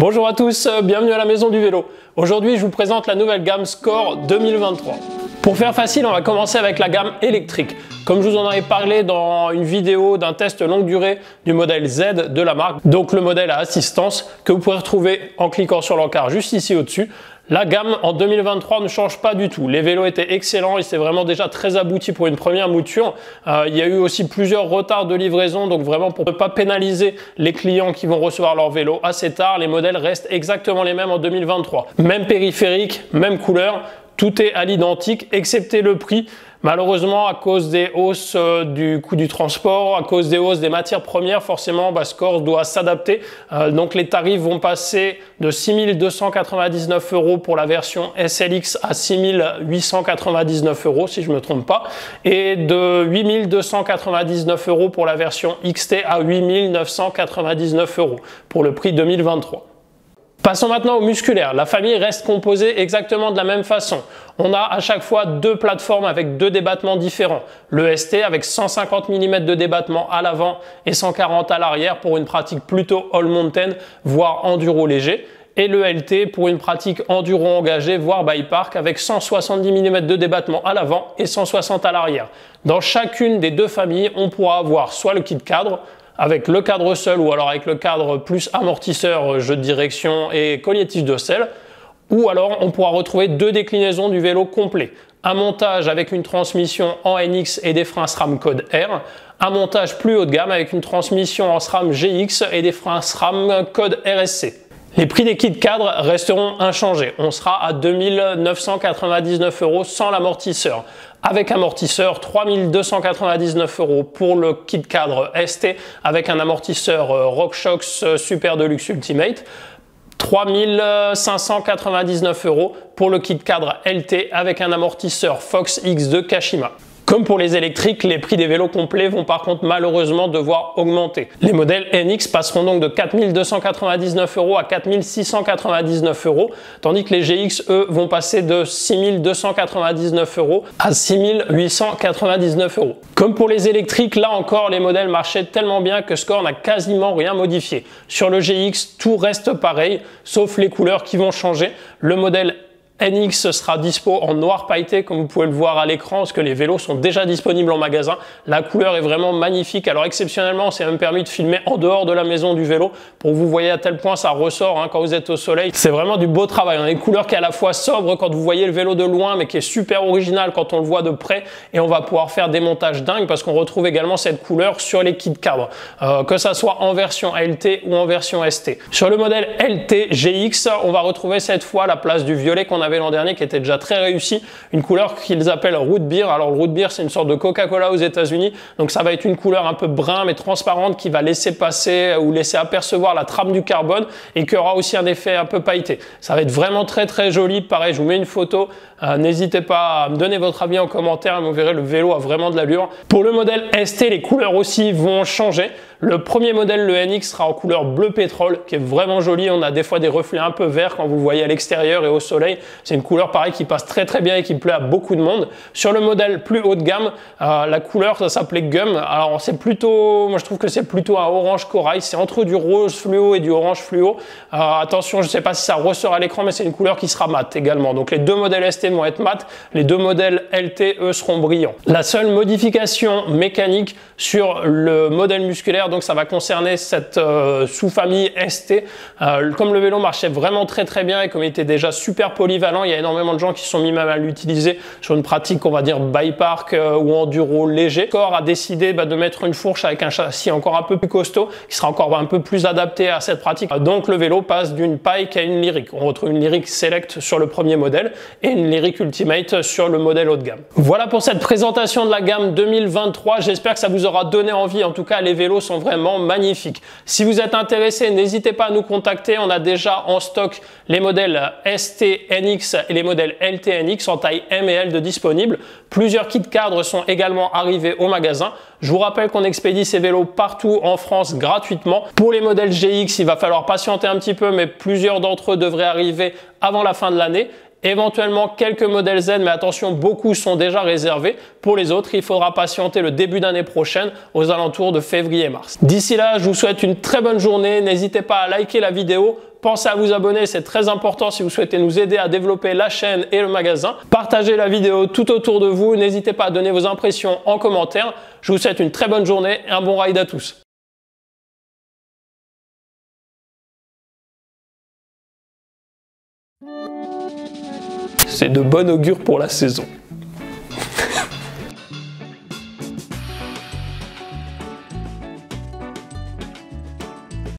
Bonjour à tous, bienvenue à la maison du vélo. Aujourd'hui, je vous présente la nouvelle gamme Score 2023. Pour faire facile, on va commencer avec la gamme électrique. Comme je vous en avais parlé dans une vidéo d'un test longue durée du modèle Z de la marque, donc le modèle à assistance que vous pourrez retrouver en cliquant sur l'encart juste ici au-dessus. La gamme en 2023 ne change pas du tout. Les vélos étaient excellents, ils étaient vraiment déjà très aboutis pour une première mouture. Il y a eu aussi plusieurs retards de livraison, donc vraiment pour ne pas pénaliser les clients qui vont recevoir leur vélo assez tard, les modèles restent exactement les mêmes en 2023. Même périphérique, même couleur, tout est à l'identique, excepté le prix. Malheureusement, à cause des hausses du coût du transport, à cause des hausses des matières premières, forcément, Score doit s'adapter. Donc les tarifs vont passer de 6 299 € pour la version SLX à 6 899 €, si je ne me trompe pas, et de 8 299 € pour la version XT à 8 999 € pour le prix 2023. Passons maintenant au musculaire. La famille reste composée exactement de la même façon. On a à chaque fois deux plateformes avec deux débattements différents. Le ST avec 150 mm de débattement à l'avant et 140 à l'arrière pour une pratique plutôt all mountain, voire enduro léger. Et le LT pour une pratique enduro engagée, voire bike park avec 170 mm de débattement à l'avant et 160 à l'arrière. Dans chacune des deux familles, on pourra avoir soit le kit cadre, avec le cadre seul ou alors avec le cadre plus amortisseur, jeu de direction et collier tige de selle, ou alors on pourra retrouver deux déclinaisons du vélo complet. Un montage avec une transmission en NX et des freins SRAM code R, un montage plus haut de gamme avec une transmission en SRAM GX et des freins SRAM code RSC. Les prix des kits cadres resteront inchangés. On sera à 2 999 € sans l'amortisseur. Avec amortisseur, 3 299 € pour le kit cadre ST avec un amortisseur RockShox Super Deluxe Ultimate. 3 599 € pour le kit cadre LT avec un amortisseur Fox X de Kashima. Comme pour les électriques, les prix des vélos complets vont par contre malheureusement devoir augmenter. Les modèles NX passeront donc de 4 299 € à 4 699 €, tandis que les GX, eux, vont passer de 6 299 € à 6 899 €. Comme pour les électriques, là encore, les modèles marchaient tellement bien que Score n'a quasiment rien modifié. Sur le GX, tout reste pareil, sauf les couleurs qui vont changer. Le modèle NX sera dispo en noir pailleté comme vous pouvez le voir à l'écran parce que les vélos sont déjà disponibles en magasin. La couleur est vraiment magnifique. Alors exceptionnellement, on s'est même permis de filmer en dehors de la maison du vélo pour que vous voyez à tel point ça ressort quand vous êtes au soleil. C'est vraiment du beau travail. On a une couleur qui est à la fois sobre quand vous voyez le vélo de loin mais qui est super originale quand on le voit de près et on va pouvoir faire des montages dingues parce qu'on retrouve également cette couleur sur les kits cadres que ça soit en version LT ou en version ST. Sur le modèle LT GX, on va retrouver cette fois la place du violet qu'on avait l'an dernier qui était déjà très réussi, une couleur qu'ils appellent root beer. Alors le root beer c'est une sorte de Coca-Cola aux États-Unis, donc ça va être une couleur un peu brun mais transparente qui va laisser passer ou laisser apercevoir la trame du carbone et qui aura aussi un effet un peu pailleté. Ça va être vraiment très joli. Pareil, je vous mets une photo, n'hésitez pas à me donner votre avis en commentaire et vous verrez, le vélo a vraiment de l'allure. Pour le modèle ST, les couleurs aussi vont changer. Le premier modèle, le NX, sera en couleur bleu pétrole qui est vraiment joli. On a des fois des reflets un peu verts quand vous voyez à l'extérieur et au soleil. C'est une couleur pareil qui passe très bien et qui plaît à beaucoup de monde. Sur le modèle plus haut de gamme, la couleur ça s'appelait Gum. Alors c'est plutôt, moi je trouve que c'est plutôt un orange corail. C'est entre du rose fluo et du orange fluo. Attention, je ne sais pas si ça ressort à l'écran, mais c'est une couleur qui sera mate également. Donc les deux modèles ST vont être mat. Les deux modèles LT, eux, seront brillants. La seule modification mécanique sur le modèle musculaire, donc ça va concerner cette sous-famille ST. Comme le vélo marchait vraiment très bien et comme il était déjà super polyvalent, il y a énormément de gens qui se sont mis même à l'utiliser sur une pratique, on va dire bike park ou enduro léger. Score a décidé de mettre une fourche avec un châssis encore un peu plus costaud qui sera encore un peu plus adapté à cette pratique. Donc le vélo passe d'une Pike à une Lyric. On retrouve une Lyric Select sur le premier modèle et une Lyric Ultimate sur le modèle haut de gamme. Voilà pour cette présentation de la gamme 2023. J'espère que ça vous aura donné envie. En tout cas, les vélos sont vraiment magnifiques. Si vous êtes intéressé, n'hésitez pas à nous contacter. On a déjà en stock les modèles ST NX et les modèles LT NX en taille M et L de disponibles. Plusieurs kits cadres sont également arrivés au magasin. Je vous rappelle qu'on expédie ces vélos partout en France gratuitement. Pour les modèles GX, il va falloir patienter un petit peu, mais plusieurs d'entre eux devraient arriver avant la fin de l'année. éventuellement quelques modèles Z, mais attention, beaucoup sont déjà réservés. Pour les autres, il faudra patienter le début d'année prochaine, aux alentours de février-mars. D'ici là, je vous souhaite une très bonne journée. N'hésitez pas à liker la vidéo. Pensez à vous abonner, c'est très important si vous souhaitez nous aider à développer la chaîne et le magasin. Partagez la vidéo tout autour de vous. N'hésitez pas à donner vos impressions en commentaire. Je vous souhaite une très bonne journée et un bon ride à tous. C'est de bon augure pour la saison.